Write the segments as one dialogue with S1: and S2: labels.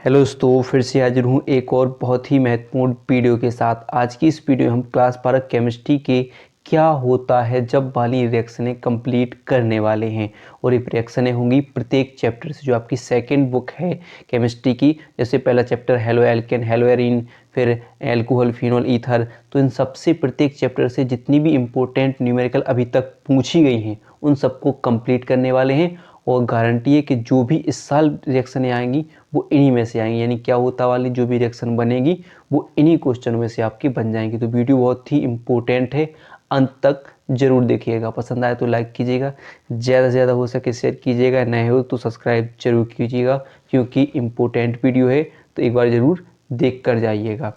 S1: Hello दोस्तों, फिर से हाजिर हूँ एक और बहुत ही महत्वपूर्ण वीडियो के साथ। आज की इस वीडियो में हम क्लास 12 केमिस्ट्री के क्या होता है जब वाली रिएक्शनें कंप्लीट करने वाले हैं। और ये रिएक्शनें होंगी प्रत्येक चैप्टर से, जो आपकी सेकंड बुक है केमिस्ट्री की। जैसे पहला chapter halo alkane, hello arene, फिर एल्कोहल, फिनोल, ईथर। तो इन सबसे प्रत्येक चैप्टर से जितनी भी इम्पोर्टेंट न्यूमेरिकल अभी तक पूछी गई हैं उन सबको कंप्लीट करने वाले हैं। और गारंटी है कि जो भी इस साल रिएक्शनें आएंगी वो इन्हीं में से आएंगी, यानी क्या होता वाली जो भी रिएक्शन बनेगी वो इन्हीं क्वेश्चन में से आपकी बन जाएंगी। तो वीडियो बहुत ही इम्पोर्टेंट है, अंत तक जरूर देखिएगा। पसंद आए तो लाइक कीजिएगा, ज़्यादा से ज़्यादा हो सके शेयर कीजिएगा, नए हो तो सब्सक्राइब जरूर कीजिएगा क्योंकि इम्पोर्टेंट वीडियो है। तो एक बार ज़रूर देख कर जाइएगा।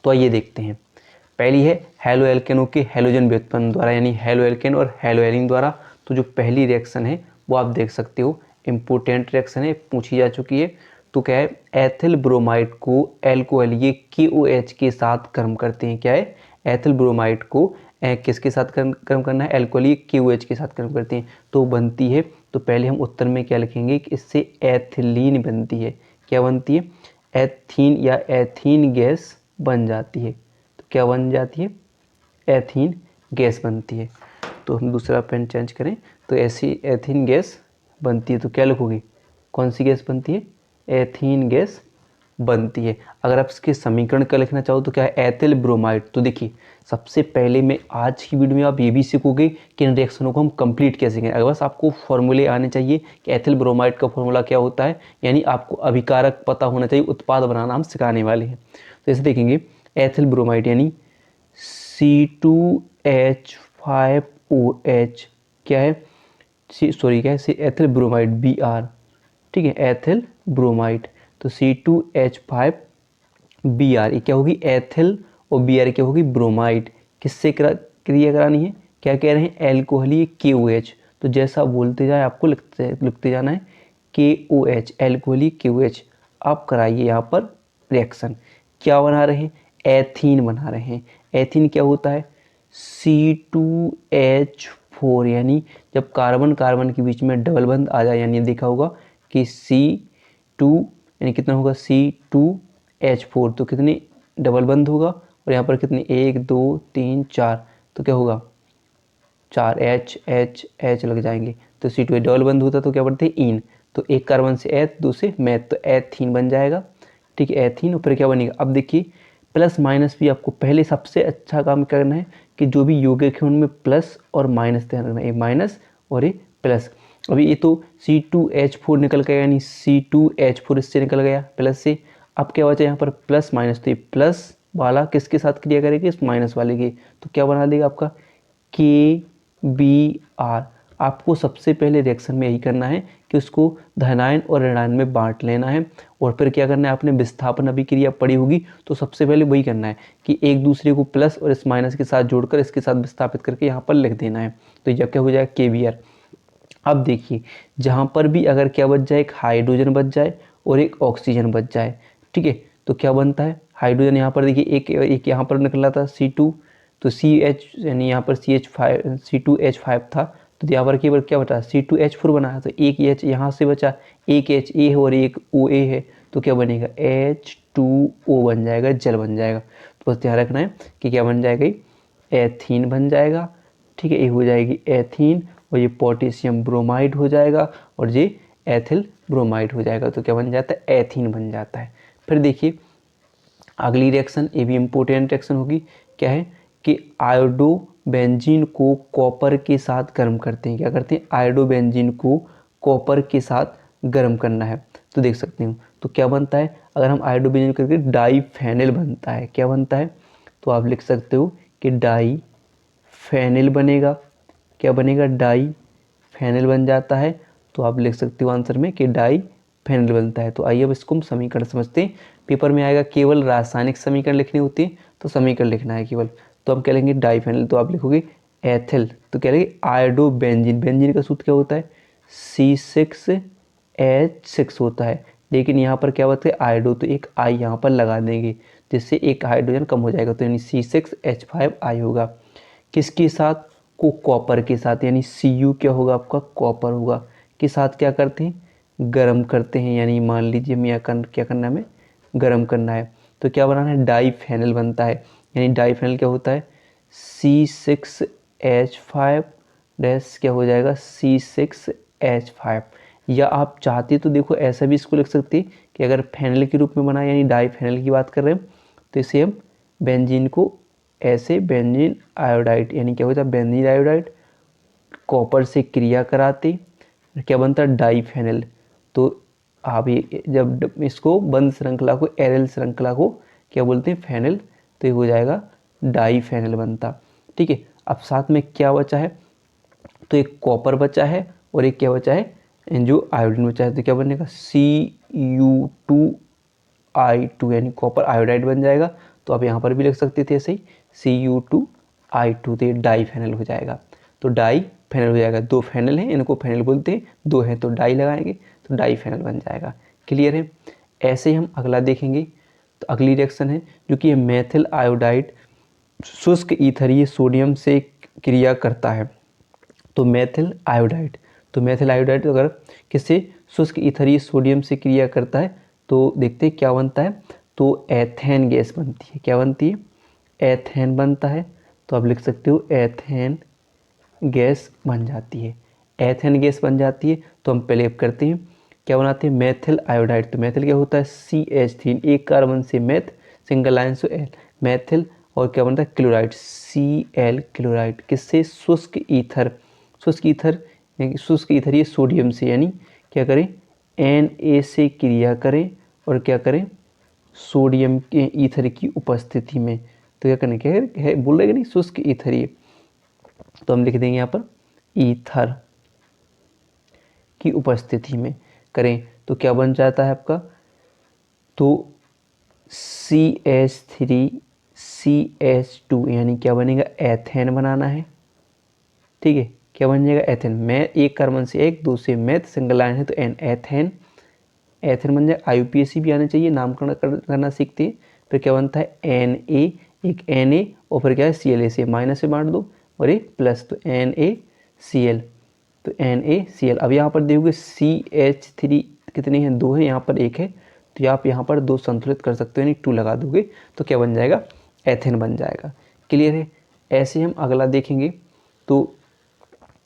S1: तो आइए देखते हैं। पहली है हेलो एल्केनों के हेलोजन व्युत्पन्न द्वारा, यानी हेलो एल्केन और हेलो एरीन द्वारा। तो जो पहली रिएक्शन है वो आप देख सकते हो, इम्पोर्टेंट रिएक्शन है, पूछी जा चुकी है। तो क्या है, एथिल ब्रोमाइड को एल्कोहल ये KOH के साथ गर्म करते हैं। क्या है, एथिल ब्रोमाइड को किसके साथ गर्म करना है, एल्कोहल ये KOH के साथ गर्म करते हैं तो बनती है। तो पहले हम उत्तर में क्या लिखेंगे कि इससे एथिलीन बनती है। क्या बनती है, एथीन या एथीन गैस बन जाती है। तो क्या बन जाती है, एथीन गैस बनती है। तो हम दूसरा पेन चेंज करें तो ऐसी एथीन गैस बनती है। तो क्या लिखोगे, कौन सी गैस बनती है, एथीन गैस बनती है। अगर आप इसके समीकरण का लिखना चाहो तो क्या है, एथिल ब्रोमाइड। तो देखिए सबसे पहले मैं आज की वीडियो में आप ये भी सीखोगे कि इन रिएक्शनों को हम कंप्लीट कैसे करें। अगर बस आपको फॉर्मूले आने चाहिए कि एथिल ब्रोमाइड का फॉर्मूला क्या होता है, यानी आपको अभिकारक पता होना चाहिए, उत्पाद बनाना हम सिखाने वाले हैं। तो ऐसे देखेंगे, एथिल ब्रोमाइड यानी C2H5OH क्या है, क्या है, एथिल ब्रोमाइड Br। ठीक है, एथिल ब्रोमाइड। तो C2H5Br ये क्या होगी, एथिल, और Br क्या होगी, ब्रोमाइड। किससे क्रिया करानी है, क्या कह रहे हैं, एल्कोहली KOH। तो जैसा बोलते जाए आपको लिखते जाना है, KOH, एल्कोहली KOH। आप कराइए यहाँ पर रिएक्शन। क्या बना रहे हैं, एथीन बना रहे हैं। एथीन क्या होता है, C2H4, यानी जब कार्बन कार्बन के बीच में डबल बंध आ जाए, यानी देखा होगा कि C2 यानी कितना होगा, C2H4। तो कितनी डबल बंध होगा, और यहाँ पर कितनी, 1 2 3 4, तो क्या होगा 4 H लग जाएंगे। तो C2H डबल बंध होता तो क्या बढ़ते हैं, इन। तो एक कार्बन से एथ, दूसरे मैथ, तो एथीन बन जाएगा। ठीक है, एथीन। ऊपर क्या बनेगा, अब देखिए प्लस माइनस भी आपको पहले सबसे अच्छा काम करना है कि जो भी यौगिक है उनमें प्लस और माइनस ध्यान रखना है, एक माइनस और एक प्लस। अभी ये तो C2H4 निकल गया, यानी C2H4 इससे निकल गया प्लस से। अब क्या बचा यहाँ पर, प्लस माइनस। तो ये प्लस वाला किसके साथ क्रिया करेगी, इस माइनस वाले की। तो क्या बना देगा आपका KBr। आपको सबसे पहले रिएक्शन में यही करना है कि उसको धनायन और ऋणायन में बांट लेना है। और फिर क्या करना है, आपने विस्थापन अभिक्रिया पड़ी होगी तो सबसे पहले वही करना है कि एक दूसरे को प्लस और इस माइनस के साथ जोड़कर इसके साथ विस्थापित करके यहाँ पर लिख देना है। तो यह क्या हो जाएगा, KBr। अब देखिए जहाँ पर भी अगर क्या बच जाए, एक हाइड्रोजन बच जाए और एक ऑक्सीजन बच जाए, ठीक है, तो क्या बनता है, हाइड्रोजन यहाँ पर देखिए एक यहाँ पर निकला था C2, तो CH यानी यहाँ पर C2H5 था, तो यहाँ पर केवल क्या बचा, C2H4 बना है। तो एक H यहाँ से बचा, एक H है और एक OA है, तो क्या बनेगा, H2O बन जाएगा, जल बन जाएगा। तो बस ध्यान रखना है कि क्या बन जाएगा, एथीन बन जाएगा। ठीक है, ये हो जाएगी एथीन, और ये पोटेशियम ब्रोमाइड हो जाएगा, और ये एथिल ब्रोमाइड हो जाएगा। तो क्या बन जाता है, एथीन बन जाता है। फिर देखिए अगली रिएक्शन, ये भी इम्पोर्टेंट रिएक्शन होगी। क्या है कि आयोडो बेंजीन को कॉपर के साथ गर्म करते हैं। क्या करते हैं, आयोडो बेंजीन को कॉपर के साथ गर्म करना है। तो देख सकते हो, तो क्या बनता है, अगर हम आयोडो बेंजीन करके डाईफेनिल बनता है। क्या बनता है, तो आप लिख सकते हो कि डाईफेनिल बनेगा। क्या बनेगा, डाईफेनिल बन जाता है। तो आप लिख सकते हो आंसर में कि डाईफेनिल बनता है। तो आइए अब इसको हम समीकरण समझते हैं। पेपर में आएगा केवल रासायनिक समीकरण लिखने होते हैं, तो समीकरण लिखना है केवल। तो हम क्या लेंगे, डाईफेनिल। तो आप लिखोगे एथिल, तो क्या लेंगे, आयोडो बेंजीन। बेंजीन का सूत्र क्या होता है, C6H6 होता है। लेकिन यहाँ पर क्या होता है, आयोडो, तो एक आई यहाँ पर लगा देंगे जिससे एक हाइड्रोजन कम हो जाएगा, तो यानी C6H5I होगा। किसके साथ, को कॉपर के साथ, यानी Cu क्या होगा आपका, कॉपर होगा। के साथ क्या करते हैं, गर्म करते हैं, यानी मान लीजिए हमें क्या करना है, हमें गर्म करना है, तो क्या बनाना है, डाइफेनल बनता है। यानी डाइफेनल क्या होता है, C6H5 डैश क्या हो जाएगा, C6H5। या आप चाहते तो देखो ऐसा भी इसको लिख सकते हैं कि अगर फेनल के रूप में बना, यानी डाइफेनल की बात कर रहे हैं, तो इसे हम बेंजीन को ऐसे बेंजीन आयोडाइड, यानी क्या होता है, बेंजीन आयोडाइड कॉपर से क्रिया कराते क्या बनता है, डाइफेनल। तो आप ये जब इसको बंद श्रृंखला को, एरल श्रृंखला को क्या बोलते हैं, फेनल, तो ये हो जाएगा डाइफेनल बनता। ठीक है, अब साथ में क्या बचा है, तो एक कॉपर बचा है और एक क्या बचा है, जो आयोडीन बचा है, तो क्या बनेगा, Cu2I2, यानी कॉपर आयोडाइड बन जाएगा। तो आप यहाँ पर भी लिख सकते थे ऐसे ही Cu2I2, तो ये डाइफेनल हो जाएगा। तो डाई फेनल हो जाएगा, दो फेनल हैं, इनको फेनल बोलते हैं, दो हैं तो डाई लगाएंगे तो डाई फेनल बन जाएगा। क्लियर है। ऐसे ही हम अगला देखेंगे, तो अगली रिएक्शन है जो कि मेथिल आयोडाइड शुष्क ईथरीय सोडियम से क्रिया करता है। तो मेथिल आयोडाइड, तो मेथिल आयोडाइड अगर किससे, शुष्क ईथरीय सोडियम से क्रिया करता है, तो देखते हैं क्या बनता है, तो एथेन गैस बनती है। क्या बनती है, एथेन बनता है। तो आप लिख सकते हो एथेन गैस बन जाती है। एथेन गैस बन जाती है तो हम पहले अब करते हैं, क्या बनाते हैं, मेथिल आयोडाइड। तो मेथिल क्या होता है, CH3, एक कार्बन से मेथ, सिंगल लाइन से एल, मेथिल, और क्या बनता है, क्लोराइड, Cl क्लोराइड, किससे, शुष्क ईथर, शुष्क ईथर, शुष्क ईथर ये सोडियम से, यानी क्या करें, Na से क्रिया करें और क्या करें, सोडियम के ईथर की उपस्थिति में। तो क्या करना, क्या है बोल रहे कि नहीं, शुष्क ईथर ये, तो हम लिख देंगे यहाँ पर ईथर की उपस्थिति में करें, तो क्या बन जाता है आपका, तो CH3CH2, यानी क्या बनेगा, एथेन बनाना है। ठीक है, क्या बन जाएगा, एथेन, मैं एक कार्बन से एक, दो से मेथ, सिंगल लाइन है तो एन, एथेन, एथेन बन जाए। IUPAC भी आना चाहिए, नामकरण करना सीखते हैं। फिर क्या बनता है, Na, एक Na, और फिर क्या है, Cl, से माइनस से बांट दो और एक प्लस, तो NaCl, तो NaCl। अब यहाँ पर देखोगे CH3 कितने हैं, दो हैं, यहाँ पर एक है, तो आप यहाँ पर दो संतुलित कर सकते हो, यानी 2 लगा दोगे तो क्या बन जाएगा, एथेन बन जाएगा। क्लियर है। ऐसे हम अगला देखेंगे, तो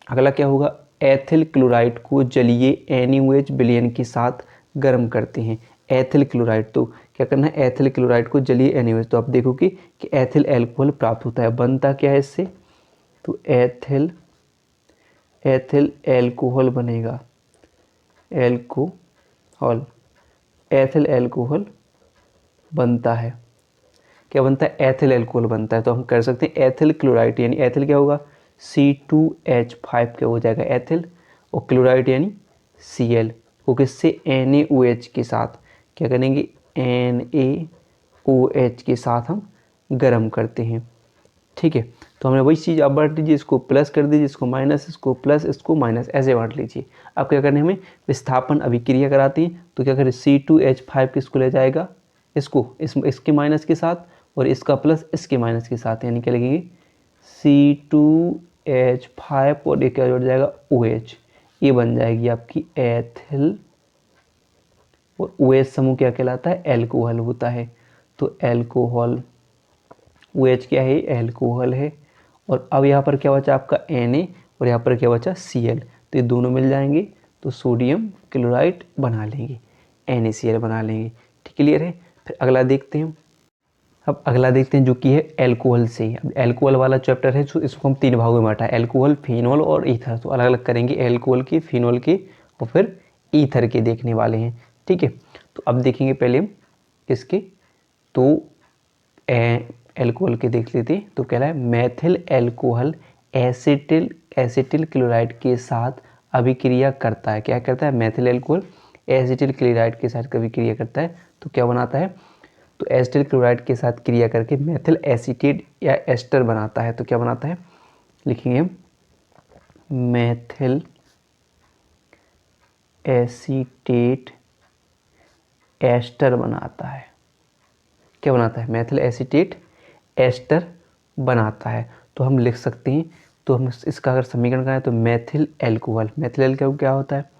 S1: अगला क्या होगा, एथिल क्लोराइड को जलीय NaOH विलयन के साथ गर्म करते हैं। एथिल क्लोराइड, तो क्या करना है, एथिल क्लोराइड को जलीय NaOH, तो आप देखोगे कि एथिल एल्कोहल प्राप्त होता है। बनता क्या है इससे, तो एथिल एल्कोहल बनेगा, एल्कोहल, एथिल एल्कोहल बनता है। क्या बनता है, एथिल एल्कोहल बनता है। तो हम कर सकते हैं एथिल क्लोराइड, यानी एथिल क्या होगा, C2H5 क्या हो जाएगा, एथिल, और क्लोराइड यानी Cl को किससे, NaOH के साथ क्या करेंगे, NaOH के साथ हम गर्म करते हैं। ठीक है, तो हमने वही चीज़, आप बांट लीजिए, इसको प्लस कर दीजिए, इसको माइनस, इसको प्लस, इसको माइनस, ऐसे बांट लीजिए। अब क्या करने, हमें विस्थापन अभिक्रिया कराती है, तो क्या करें, C2H5 किसको ले जाएगा, इसको इसके माइनस के साथ, और इसका प्लस इसके माइनस के साथ, यानी क्या लगेंगे, C2H5 और एक क्या जुड़ जाएगा, OH, ये बन जाएगी आपकी एथिल, और OH समूह क्या कहलाता है, एल्कोहल होता है। तो एल्कोहल, OH क्या है, एल्कोहल है। और अब यहाँ पर क्या बचा आपका, Na, और यहाँ पर क्या बचा, Cl, तो ये दोनों मिल जाएंगे तो सोडियम क्लोराइड बना लेंगे, NaCl बना लेंगे। ठीक, क्लियर है। फिर अगला देखते हैं, अब अगला देखते हैं जो कि है एल्कोहल से। अब एल्कोहल वाला चैप्टर है, जो इसको हम 3 भागों में बांटा है, एल्कोहल, फिनोल और ईथर। तो अलग अलग करेंगे, एल्कोहल के, फिनोल के और फिर ईथर के देखने वाले हैं। ठीक है, तो अब देखेंगे पहले हम किसके, तो एल्कोहल के देख लेते हैं। तो कह रहा है मेथिल एल्कोहल एसिटिल क्लोराइड के साथ अभिक्रिया करता है। क्या करता है, मेथिल एल्कोहल एसिटिल क्लोराइड के साथ अभिक्रिया करता है, तो क्या बनाता है, तो एसिटिल क्लोराइड के साथ क्रिया करके मेथिल एसीटेट या एस्टर बनाता है। तो क्या बनाता है, लिखेंगे हम मेथिल एसीटेट एस्टर बनाता है। क्या बनाता है, मेथिल एसीटेट एस्टर बनाता है। तो हम लिख सकते हैं, तो हम इसका अगर समीकरण करें तो मेथिल एल्कोहल क्या होता है,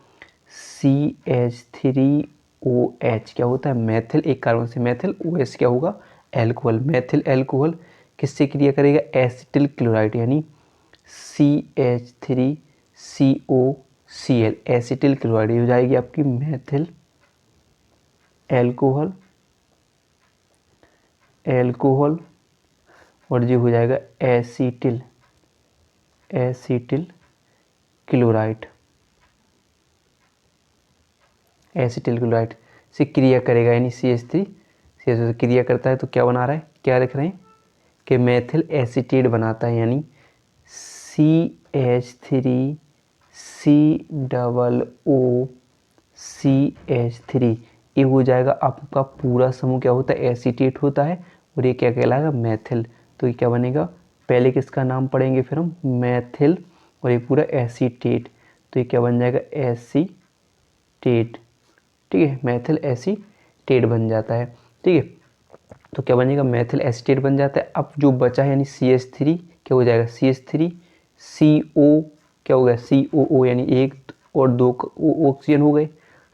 S1: CH3OH क्या होता है, मैथिल, एक कार्बन से मैथिल, OH क्या होगा, एल्कोहल, मैथिल एल्कोहल किससे क्रिया करेगा, एसिटिल क्लोराइड यानी CH3COCl, एसिटिल क्लोराइड हो जाएगी आपकी मैथिल एल्कोहल, एल्कोहल, और ये हो जाएगा acetyl, acetyl chloride, acetyl chloride से क्रिया करेगा यानी CH3 से क्रिया करता है तो क्या बना रहा है, क्या लिख रहे हैं कि मैथिल एसीटेट बनाता है यानी CH3COOCH3, ये हो जाएगा आपका पूरा समूह क्या होता है, एसीटेट होता है, और ये क्या कहलाएगा, मैथिल। तो ये क्या बनेगा, पहले किसका नाम पढ़ेंगे फिर हम, मैथिल, और ये पूरा एसीटेट, तो ये क्या बन जाएगा, एसीटेट, ठीक है, मैथिल एसीटेट बन जाता है, ठीक है। तो क्या बनेगा, मैथिल एसीटेट बन जाता है। अब जो बचा है यानी CH3 क्या हो जाएगा, CH3CO क्या हो गया, COO यानी 1 और 2 ऑक्सीजन हो गए,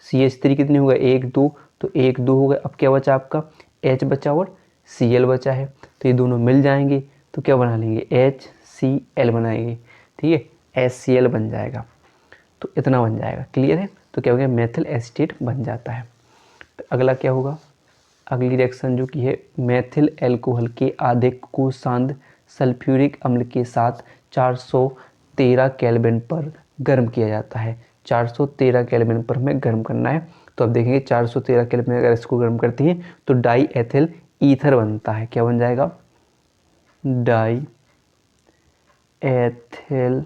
S1: CH3 कितने हो गए, 1 2, तो 1 2 हो गए। अब क्या बचा आपका, H बचा और Cl बचा है, तो ये दोनों मिल जाएंगे तो क्या बना लेंगे, HCl बनाएंगे, ठीक है, HCl बन जाएगा, तो इतना बन जाएगा, क्लियर है। तो क्या हो गया, मैथिल एसीटेट बन जाता है। तो अगला क्या होगा, अगली रिएक्शन जो की है, मैथिल एल्कोहल के आधिक को शांत सल्फ्यूरिक अम्ल के साथ 413 केल्विन पर गर्म किया जाता है। 413 केल्विन पर हमें गर्म करना है, तो अब देखेंगे 413 केल्विन अगर इसको गर्म करते हैं तो डाई एथिल ईथर बनता है, क्या बन जाएगा, डाई एथिल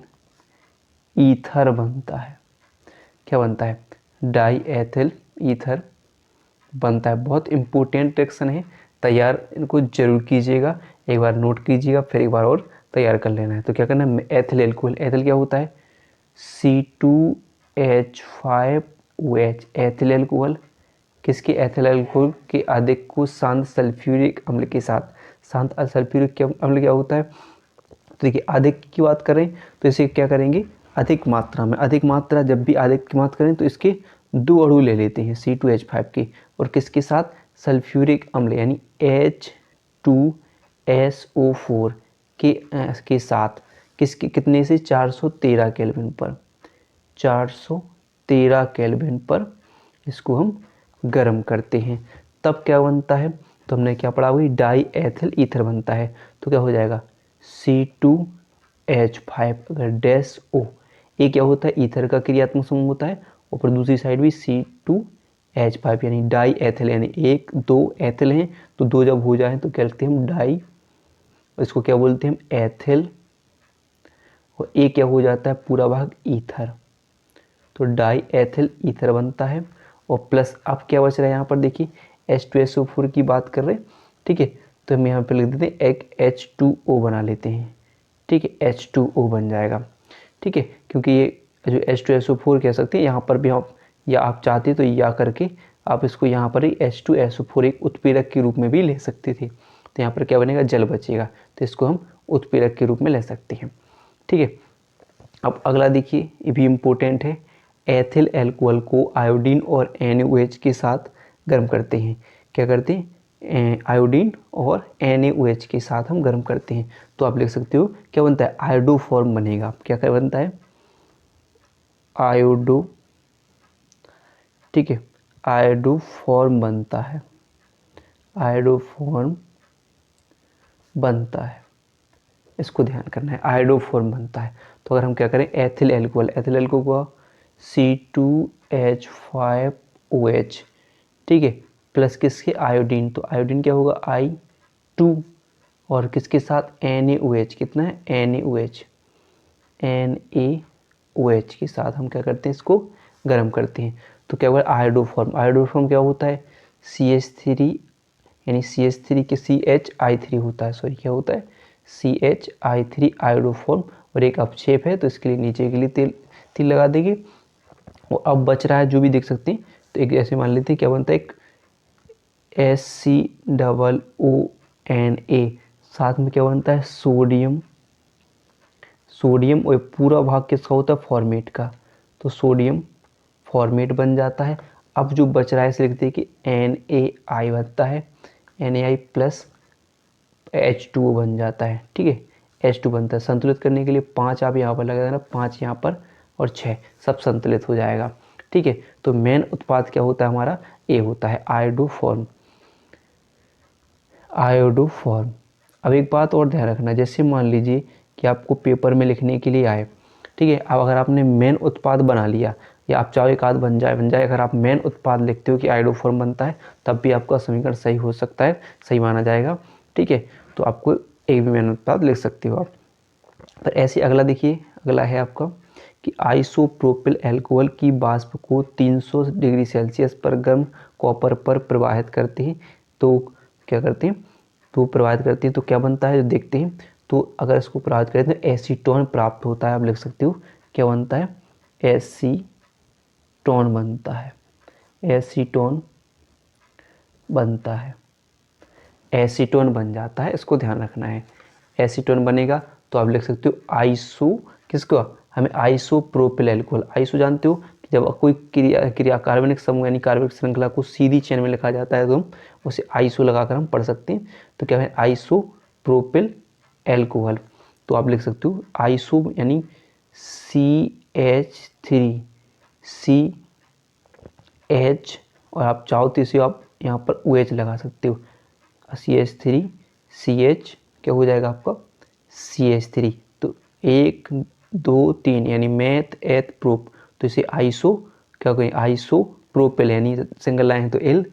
S1: ईथर बनता है, क्या बनता है, डाई एथिल ईथर बनता है। बहुत इंपॉर्टेंट रिएक्शन है, तैयार इनको जरूर कीजिएगा, एक बार नोट कीजिएगा, फिर एक बार और तैयार कर लेना है। तो क्या करना है, एथिल एल्कोहल, एथिल क्या होता है, C2H5OH, एथिल एल्कोहल, किसके, एथिल एल्कोहल के अधिक को शांत सल्फ्यूरिक अम्ल के साथ, शांत सल्फ्यूरिक अम्ल क्या होता है, तो देखिए अधिक की बात करें तो इसे क्या करेंगे, अधिक मात्रा में, अधिक मात्रा जब भी अधिक की बात करें तो इसके 2 अणु ले लेते हैं C2H5 के, और किसके साथ, सल्फ्यूरिक अम्ल यानी H2SO4 के साथ, किसके कितने से, 413 केल्विन पर, 413 केल्विन पर इसको हम गर्म करते हैं, तब क्या बनता है, तो हमने क्या पढ़ा, हुई डाई एथिल ईथर बनता है। तो क्या हो जाएगा, C2H5 अगर डैश O, ये क्या होता है, ईथर का क्रियात्मक समूह होता है, और फिर दूसरी साइड भी C2H5 यानी डाई एथिल, यानी 1 2 एथिल हैं, तो 2 जब हो जाए तो क्या लिखते हैं हम, डाई, इसको क्या बोलते हैं हम, एथिल, और ए क्या हो जाता है, पूरा भाग ईथर, तो डाई एथिल ईथर बनता है। और प्लस अब क्या बच रहा है यहाँ पर, देखिए H2SO4 की बात कर रहे हैं, ठीक है, तो हम यहाँ पे लिख देते हैं एक H2O बना लेते हैं, ठीक है, H2O बन जाएगा, ठीक है, क्योंकि ये जो H2SO4 कह सकते हैं, यहाँ पर भी आप, या आप चाहते तो या करके आप इसको यहाँ पर ही H2SO4 एक उत्प्रेरक के रूप में भी ले सकते थे, तो यहाँ पर क्या बनेगा, जल बचेगा, तो इसको हम उत्प्रेरक के रूप में ले सकते हैं, ठीक है। अब अगला देखिए, ये भी इम्पोर्टेंट है, एथिल एल्कोहल को आयोडीन और NaOH के साथ गर्म करते हैं, क्या करते हैं, आयोडीन और NaOH के साथ हम गर्म करते हैं, तो आप लिख सकते हो क्या बनता है, आयोडो फॉर्म बनेगा, क्या क्या बनता है, आयोडो, ठीक है, आयोडो फॉर्म बनता है, आयोडो फॉर्म बनता है, इसको ध्यान करना है, आयोडो फॉर्म बनता है। तो अगर हम क्या करें, एथिल एल्कोहल, एथिल एल्कोहल को C2H5OH, ठीक है, प्लस किसके, आयोडीन, तो आयोडीन क्या होगा, I2, और किसके साथ, NaOH, कितना है, NaOH, NaOH के साथ हम क्या करते हैं, इसको गर्म करते हैं, तो क्या होगा, आयोडो फॉर्म, आयोडो फॉर्म क्या होता है, CH3 यानी CH3 के CHI3 होता है, सॉरी क्या होता है, CHI3 आयोडो फॉर्म, और एक अपक्षेप है तो इसके लिए नीचे के लिए तिल लगा देंगे। और अब बच रहा है जो भी देख सकते हैं, तो एक ऐसे मान लेते हैं क्या बनता है, एक SCOONA, साथ में क्या बनता है, सोडियम, सोडियम, और पूरा भाग किसका होता है, फॉर्मेट का, तो सोडियम फॉर्मेट बन जाता है। अब जो बच रहा है इसे लिखते हैं कि NaI बनता है, NaI प्लस H2O बन जाता है। ठीक है, H2 बनता है। संतुलित करने के लिए 5 आप यहाँ पर लगा देना, 5 यहाँ पर और 6, सब संतुलित हो जाएगा। ठीक है, तो मेन उत्पाद क्या होता है हमारा, A होता है, आयोडोफॉर्म। आयोडोफॉर्म। अब एक बात और ध्यान रखना, जैसे मान लीजिए कि आपको पेपर में लिखने के लिए आए, ठीक है, अब अगर आपने मेन उत्पाद बना लिया, या आप चाहो एक आध बन जाए, अगर आप मेन उत्पाद लिखते हो कि आयोडोफॉर्म बनता है, तब भी आपका समीकरण सही हो सकता है, सही माना जाएगा। ठीक है, तो आपको एक भी मेन उत्पाद लिख सकते हो आप। पर ऐसे अगला देखिए, अगला है आपका कि आइसोप्रोपिल अल्कोहल की वाष्प को 300 डिग्री सेल्सियस पर गर्म कॉपर पर प्रवाहित करते हैं, तो क्या करते हैं, तो प्रवाहित करते हैं तो क्या बनता है, जो देखते हैं। तो अगर इसको प्रवाहित करें तो एसीटोन प्राप्त होता है, आप लिख सकते हो क्या बनता है, एसीटोन बनता है, एसीटोन बनता है, एसीटोन बन जाता है, इसको ध्यान रखना है। एसीटोन बनेगा तो आप लिख सकते हो आइसो, किसको, हमें आइसोप्रोपिल अल्कोहल। आइसो जानते हो कि जब कोई क्रिया कार्बनिक समूह यानी कार्बनिक श्रृंखला को सीधी चेन में लिखा जाता है तो हम उसे आइसो लगाकर हम पढ़ सकते हैं। तो क्या है, आइसोप्रोपिल अल्कोहल। तो आप लिख सकते हो आइसो यानी CH3, CH, और आप चाहो तो इसे आप यहाँ पर OH लगा सकते हो, CH3 CH क्या हो जाएगा आपका, CH3। तो 1 2 3 यानी मैथ एथ प्रोप, तो इसे आइसो क्या करें, आइसो प्रोपिल यानी सिंगल लाइन है तो L,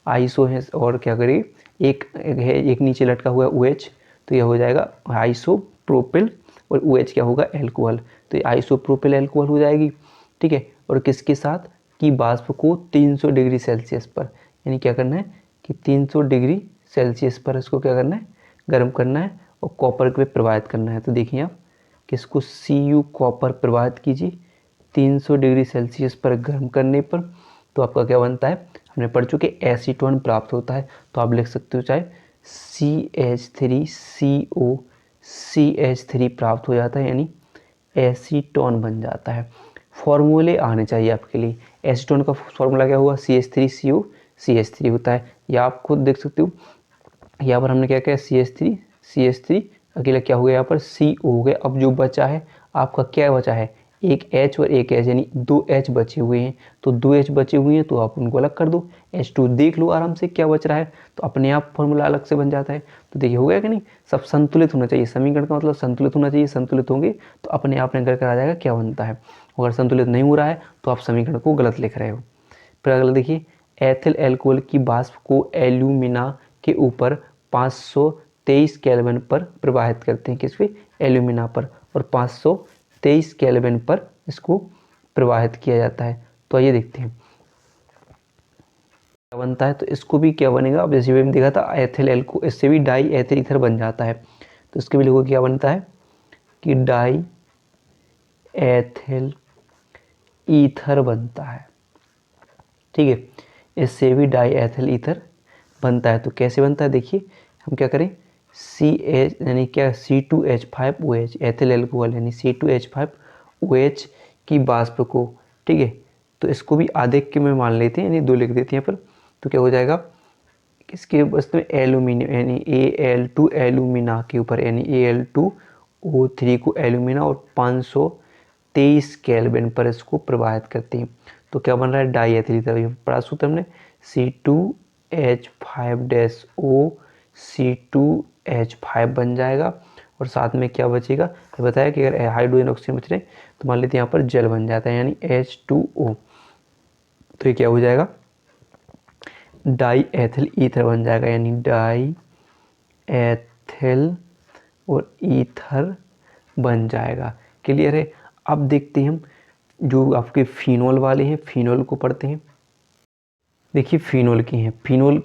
S1: आइसो है और क्या करें, एक है, एक नीचे लटका हुआ है OH, तो यह हो जाएगा आइसो प्रोपिल, और OH क्या होगा, एल्कोहल। तो ये आइसो प्रोपिल एल्कोहल हो जाएगी। ठीक है, और किसके साथ, कि वाष्प को 300 डिग्री सेल्सियस पर, यानी क्या करना है कि 300 डिग्री सेल्सियस पर इसको क्या करना है, गर्म करना है और कॉपर पे प्रवाहित करना है। तो देखिए आप किसको, Cu कॉपर प्रवाहित कीजिए 300 डिग्री सेल्सियस पर गर्म करने पर, तो आपका क्या बनता है, हमने पढ़ चुके एसीटोन प्राप्त होता है। तो आप लिख सकते हो चाहे CH3CO, CH3 प्राप्त हो जाता है, यानी एसीटोन बन जाता है। फॉर्मूले आने चाहिए आपके लिए। एसीटोन का फॉर्मूला क्या हुआ, CH3CO, CH3 होता है, या आप खुद देख सकते हो। यहाँ पर हमने क्या किया, CH3 अकेला क्या हो गया, यहाँ पर CO हो गया। अब जो बचा है आपका, क्या बचा है, एक H और एक H, यानी 2 H बचे हुए हैं। तो 2 H बचे हुए हैं तो आप उनको अलग कर दो, H2 देख लो आराम से क्या बच रहा है, तो अपने आप फॉर्मूला अलग से बन जाता है। तो देखिए हो गया कि नहीं, सब संतुलित होना चाहिए, समीकरण का मतलब संतुलित होना चाहिए, संतुलित होंगे तो अपने आप निकल कर आ जाएगा क्या बनता है। अगर संतुलित नहीं हो रहा है तो आप समीकरण को गलत लिख रहे हो। फिर अगला देखिए, एथिल अल्कोहल की वाष्प को एल्यूमिना के ऊपर 523 केल्विन पर प्रवाहित करते हैं, किस पे, एल्यूमिना पर, और 523 केल्विन पर इसको प्रवाहित किया जाता है। तो आइए देखते हैं क्या बनता है। तो इसको भी क्या बनेगा, अब जैसे हमने देखा था एथिल एल्को, इससे भी डाई एथिल ईथर बन जाता है। तो इसके भी लिखो क्या बनता है कि डाई एथिल ईथर बनता है। ठीक है, इससे भी डाई एथिल ईथर बनता है। तो कैसे बनता है, देखिए हम क्या करें, CH यानी क्या, C2H5OH, एथिल एल्कोहल यानी C2H5OH की वाष्प को, ठीक है, तो इसको भी आधे के में मान लेते हैं, यानी 2 लिख देते हैं यहाँ पर। तो क्या हो जाएगा, किसके वस्तु में, एल्यूमिनियम यानी Al2 एल्यूमिना के ऊपर, यानी Al2O3 को एल्यूमिना और 523 केल्विन पर इसको प्रवाहित करते हैं। तो क्या बन रहा है, डाई एथिल ईथर। पढ़ा सूत्र हमने C2H5-O, C2H5 बन जाएगा, और साथ में क्या बचेगा, तो बताया कि अगर हाइड्रोजन ऑक्सीजन बच रहे तो मान लेते हैं यहाँ पर जल बन जाता है, यानी H2O। तो ये क्या हो जाएगा, डाई एथिल ईथर बन जाएगा, यानी डाई एथिल और ईथर बन जाएगा। क्लियर है। अब देखते हैं हम जो आपके फिनोल वाले हैं, फिनोल को पढ़ते हैं। देखिए फिनोल की हैं, फिनोल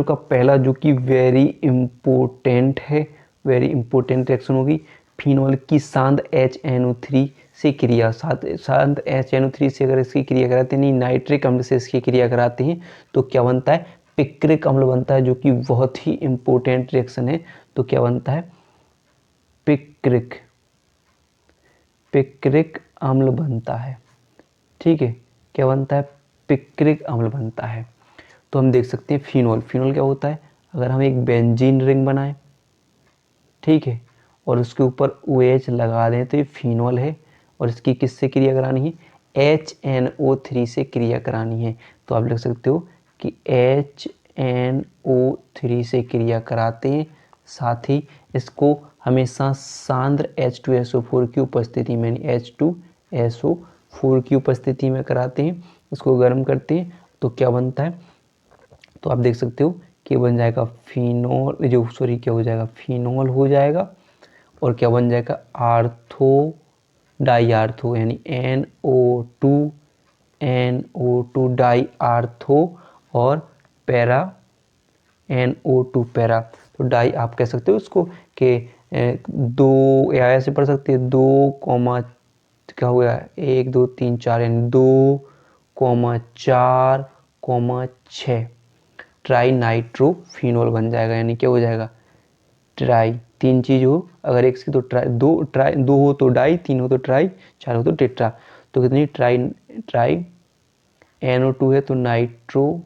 S1: का पहला जो कि वेरी इम्पोर्टेंट है, वेरी इम्पोर्टेंट रिएक्शन होगी, फिनोल की सांद HNO3 से क्रिया, सांद HNO3 से अगर इसकी क्रिया कराते हैं, नाइट्रिक अम्ल से इसकी क्रिया कराते हैं, तो क्या बनता है, पिक्रिक अम्ल बनता है, जो कि बहुत ही इम्पोर्टेंट रिएक्शन है। तो क्या बनता है, पिक्रिक अम्ल बनता है। ठीक है, क्या बनता है, पिक्रिक अम्ल बनता है। तो हम देख सकते हैं फिनोल, फिनोल क्या होता है, अगर हम एक बेंजीन रिंग बनाएं, ठीक है, और उसके ऊपर OH लगा दें तो ये फिनोल है, और इसकी किससे क्रिया करानी है, HNO3 से क्रिया करानी है। तो आप लिख सकते हो कि HNO3 से क्रिया कराते हैं, साथ ही इसको हमेशा सांद्र H2SO4 की उपस्थिति में, H2SO4 की उपस्थिति में कराते हैं, इसको गर्म करते हैं तो क्या बनता है, तो आप देख सकते हो कि बन जाएगा फिनोल, जो सॉरी क्या हो जाएगा, फिनोल हो जाएगा, और क्या बन जाएगा, आर्थो डाई आर्थो, यानी NO2 डाई आर्थो, और पैरा NO2 पैरा। तो डाई आप कह सकते हो उसको कि दो, या ऐसे पढ़ सकते हैं 2, क्या हो गया 1 2 3 4, यानी 2,4,6 ट्राई नाइट्रोफिनोल बन जाएगा। यानी क्या हो जाएगा, ट्राई, तीन चीज हो, अगर एक से तो ट्राई, दो हो तो डाई, तीन हो तो ट्राई, चार हो तो टेट्रा। तो कितनी, ट्राई NO2 है तो नाइट्रो,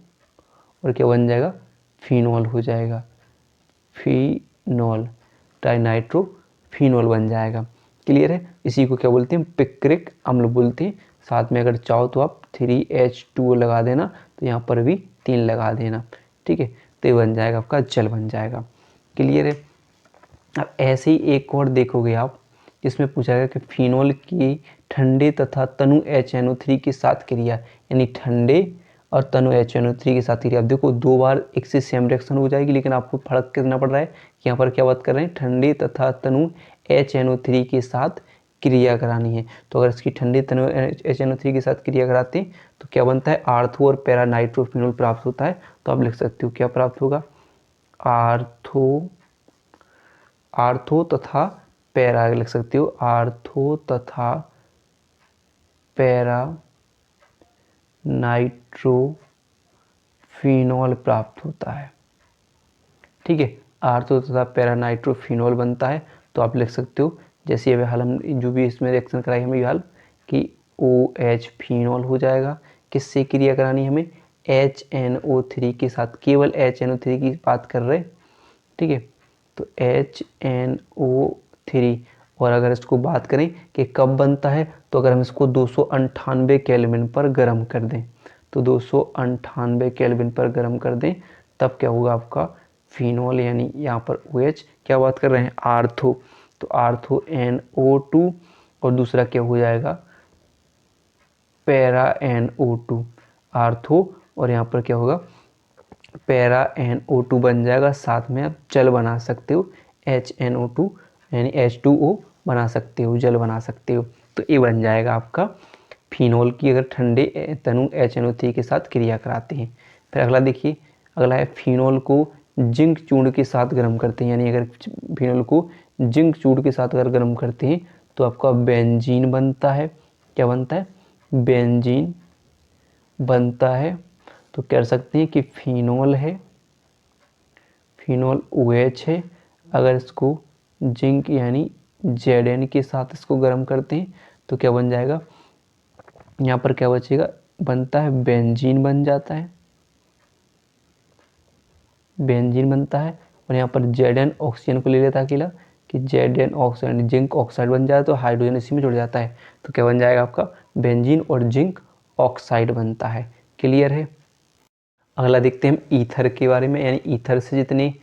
S1: और क्या बन जाएगा, फिनोल हो जाएगा, फिनोल, ट्राई नाइट्रो फिनोल बन जाएगा। क्लियर है। इसी को क्या बोलते हैं, पिक्रिक अम्ल बोलते हैं। साथ में अगर चाहो तो आप 3H2O लगा देना, तो यहाँ पर भी 3 लगा देना, ठीक है, तो ये बन जाएगा आपका जल बन जाएगा। क्लियर है। अब ऐसे ही एक और देखोगे आप, जिसमें पूछा गया कि फिनोल की ठंडे तथा तनु HNO3 के साथ क्रिया, यानी ठंडे और तनु HNO3 के साथ क्रिया। अब देखो दो बार एक से सेम रिएक्शन हो जाएगी, लेकिन आपको फर्क करना पड़ रहा है कि यहाँ पर क्या बात कर रहे हैं, ठंडे तथा तनु HNO3 के साथ क्रिया करानी है। तो अगर इसकी ठंडे तनु HNO3 के साथ क्रिया कराते हैं तो क्या बनता है, आर्थो और पैरा नाइट्रोफिनोल प्राप्त होता है। तो आप लिख सकते हो क्या प्राप्त होगा, आर्थो तथा पैरा लिख सकते हो, आर्थो तथा पैरा नाइट्रोफिनोल प्राप्त होता है। ठीक है, आर्थो तथा पैरा नाइट्रोफिनोल बनता है। तो आप लिख सकते हो, जैसे ये हाल हम जो भी इसमें रिएक्शन कराई हमें ये हाल कि OH फिनोल हो जाएगा। किससे क्रिया करानी हमें, HNO3 के साथ, केवल HNO3 की बात कर रहे, ठीक है, तो HNO3। और अगर इसको बात करें कि कब बनता है, तो अगर हम इसको 298 केल्विन पर गर्म कर दें, तो 298 केल्विन पर गर्म कर दें, तब क्या होगा आपका फिनोल, यानी यहाँ पर OH, क्या बात कर रहे हैं, आर्थो, तो आर्थो NO2, और दूसरा क्या हो जाएगा, पैरा NO2, आर्थो, और यहाँ पर क्या होगा, पैरा NO2 बन जाएगा। साथ में आप जल बना सकते हो, HNO2 यानी H2O बना सकते हो, जल बना सकते हो। तो ये बन जाएगा आपका फिनोल की, अगर ठंडे तनु HNO3 के साथ क्रिया कराते हैं। फिर अगला देखिए, अगला है फिनोल को जिंक चूर्ण के साथ गर्म करते हैं। यानी अगर फिनोल को जिंक चूर्ण के साथ अगर गर्म करते हैं तो आपका बेंजीन बनता है। क्या बनता है, बेंजीन बनता है। तो कह सकते हैं कि फिनोल है, फिनोल OH है। अगर इसको जिंक यानी Zn के साथ इसको गर्म करते हैं तो क्या बन जाएगा, यहाँ पर क्या बचेगा, बनता है बेंजीन बन जाता है, बेंजीन बनता है। और यहाँ पर Zn ऑक्सीजन को ले लेता है अकेला, कि Zn ऑक्साइड, जिंक ऑक्साइड बन जाए तो हाइड्रोजन इसी में जुड़ जाता है। तो क्या बन जाएगा आपका बेंजीन और जिंक ऑक्साइड बनता है। क्लियर है। अगला देखते हैं हम ईथर के बारे में, यानी ईथर से जितने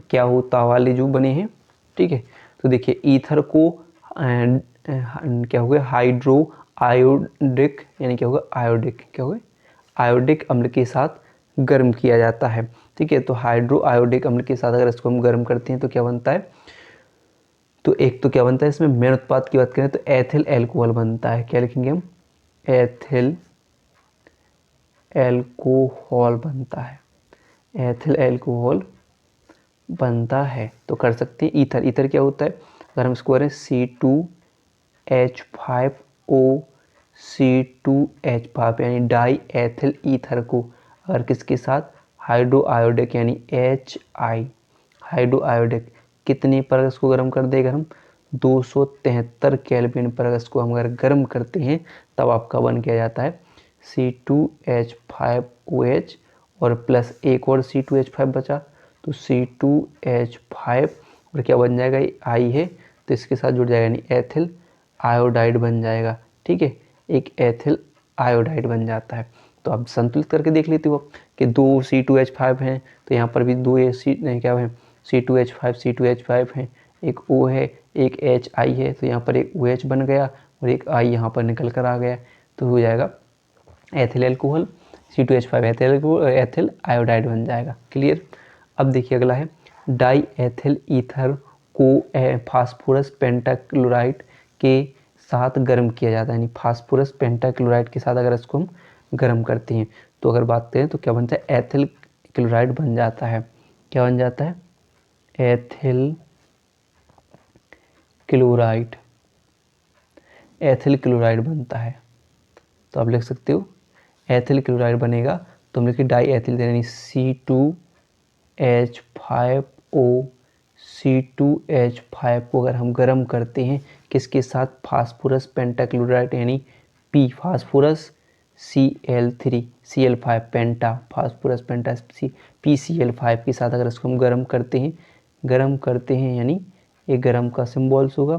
S1: क्या होता वाले जो बने हैं, ठीक है। तो देखिए ईथर को क्या हो गया, हाइड्रो आयोडिक, यानी क्या होगा, आयोडिक, क्या होगा, आयोडिक अम्ल के साथ गर्म किया जाता है। ठीक है, तो हाइड्रो आयोडिक अम्ल के साथ अगर इसको हम गर्म करते हैं तो क्या बनता है, तो एक तो क्या बनता है, इसमें मेन उत्पाद की बात करें तो एथिल एल्कोहल बनता है। क्या लिखेंगे हम, एथिल एल्कोहल बनता है, एथिल एल्कोहल बनता है। तो कर सकते हैं ईथर, ईथर क्या होता है, अगर हम इसको करें C2H5O C2H5 यानी डाई एथिल ईथर को अगर किसके साथ, हाइड्रो आयोडिक यानी HI, हाइड्रो आयोडिक कितने पर इसको गर्म कर देगा हम, 273 केल्विन पर इसको हम अगर गर्म करते हैं तब आपका बन किया जाता है C2H5OH और प्लस एक और C2H5 बचा, तो C2H5 और क्या बन जाएगा, ये I है तो इसके साथ जुड़ जाएगा यानी एथिल आयोडाइड बन जाएगा। ठीक है, एक एथिल आयोडाइड बन जाता है। तो आप संतुलित करके देख लेते हो कि दो C2H5 हैं तो यहाँ पर भी दो क्या है C2H5 हैं, एक O है एक HI है, तो यहाँ पर एक OH बन गया और एक I यहाँ पर निकल कर आ गया, तो हो जाएगा ethyl alcohol, C2H5 ethyl iodide बन जाएगा। क्लियर। अब देखिए अगला है डाई एथिल ईथर को फास्फोरस पेंटाक्लोराइड के साथ गर्म किया जाता है, यानी फास्फोरस पेंटाक्लोराइड के साथ अगर इसको हम गर्म करते हैं तो अगर बात करें तो क्या बनता है, एथिल क्लोराइड बन जाता है। क्या बन जाता है, एथिल क्लोराइड, एथिल क्लोराइड बनता है। तो आप लिख सकते हो एथिल क्लोराइड बनेगा तो हम लिखिए डाई एथिल यानी C2H5O, C2H5 को अगर हम गर्म करते हैं किसके साथ, फास्फोरस पेंटाक्लोराइड यानी P फास्फोरस Cl3Cl5 पेंटा फास्फोरस पेंटा PCl5 के साथ अगर इसको हम गर्म करते हैं यानी ये गर्म का सिंबल्स होगा,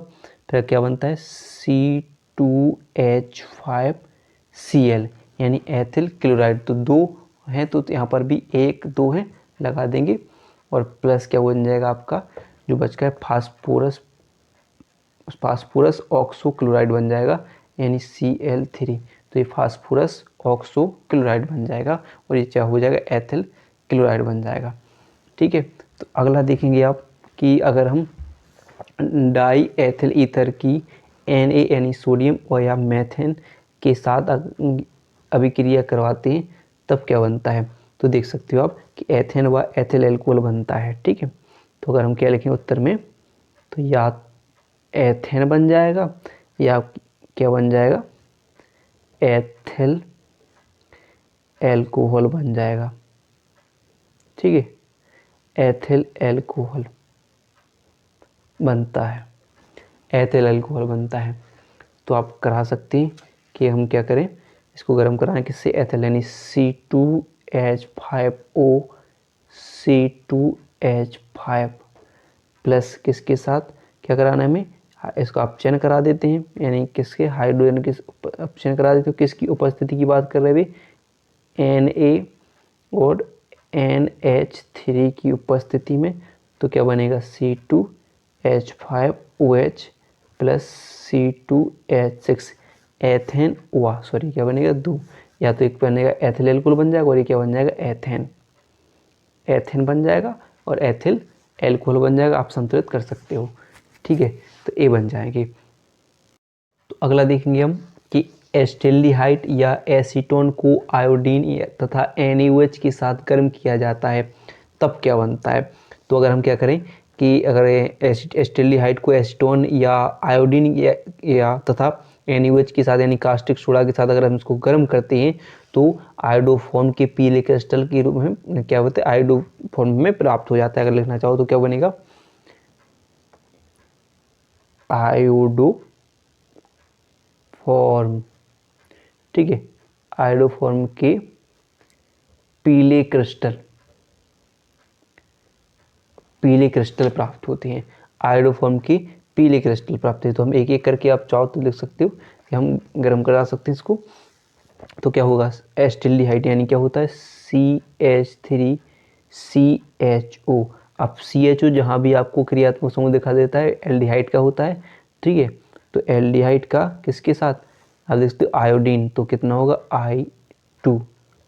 S1: फिर क्या बनता है C2H5Cl यानी एथिल क्लोराइड। तो दो हैं तो यहाँ पर भी एक दो है लगा देंगे और प्लस क्या बन जाएगा आपका जो बच गया फास्फोरस ऑक्सो क्लोराइड बन जाएगा यानी Cl3, तो ये फास्फोरस ऑक्सो क्लोराइड बन जाएगा और ये क्या हो जाएगा, एथिल क्लोराइड बन जाएगा। ठीक है, तो अगला देखेंगे आप कि अगर हम डाई एथिल ईथर की Na यानी सोडियम और या मेथेन के साथ अभिक्रिया करवाते हैं तब क्या बनता है, तो देख सकते हो आप कि एथेन व एथिल एल्कोहल बनता है। ठीक है, तो अगर हम क्या लिखें उत्तर में, तो या एथेन बन जाएगा या क्या बन जाएगा, एथिल एल्कोहल बन जाएगा। ठीक है, एथिल एल्कोहल बनता है, एथिल एल्कोहल बनता है। तो आप करा सकते हैं कि हम क्या करें, इसको गर्म कराएं किससे, एथिल यानी C2H5O, C2H5 प्लस किसके साथ क्या कराना है हमें, इसको अपचयन करा देते हैं यानी किसके हाइड्रोजन के अपचयन करा देते हो, किसकी उपस्थिति की बात कर रहे हैं Na और NH3 की उपस्थिति में, तो क्या बनेगा C2H5OH प्लस C2H6 एथेन हुआ, सॉरी क्या बनेगा दो, या तो एक बनेगा एथिल एल्कोहल बन जाएगा और ये क्या बन जाएगा एथेन, एथेन बन जाएगा और एथिल एल्कोहल बन जाएगा, आप संतुलित कर सकते हो। ठीक है, तो ए बन जाएंगे। तो अगला देखेंगे हम कि एस्टेल्डिहाइड या एसीटोन को आयोडीन तथा NaOH के साथ गर्म किया जाता है तब क्या बनता है। तो अगर हम क्या करें कि अगर एस्टेल्डिहाइड को एसीटोन या आयोडीन या तथा NaOH के साथ यानी कास्टिक सोडा के साथ अगर हम इसको गर्म करते हैं तो आयोडोफॉर्म के पीले क्रिस्टल के रूप में क्या होता है, आयोडोफॉर्म में प्राप्त हो जाता है। अगर लिखना चाहो तो क्या बनेगा, आयोडोफॉर्म। ठीक है, आयोडोफॉर्म के पीले क्रिस्टल प्राप्त होते हैं, आयोडोफॉर्म के पीले क्रिस्टल प्राप्त होते हैं। तो हम एक एक करके आप चाहो तो लिख सकते हो कि हम गर्म करा सकते हैं इसको। तो क्या होगा, एस्टेल्डिहाइड यानी क्या होता है CH3CHO। अब CHO जहाँ भी आपको क्रियात्मक समूह दिखा देता है एल्डिहाइड का होता है। ठीक है, तो एल्डिहाइड का किसके साथ आप देख सकते हो आयोडीन, तो कितना होगा I2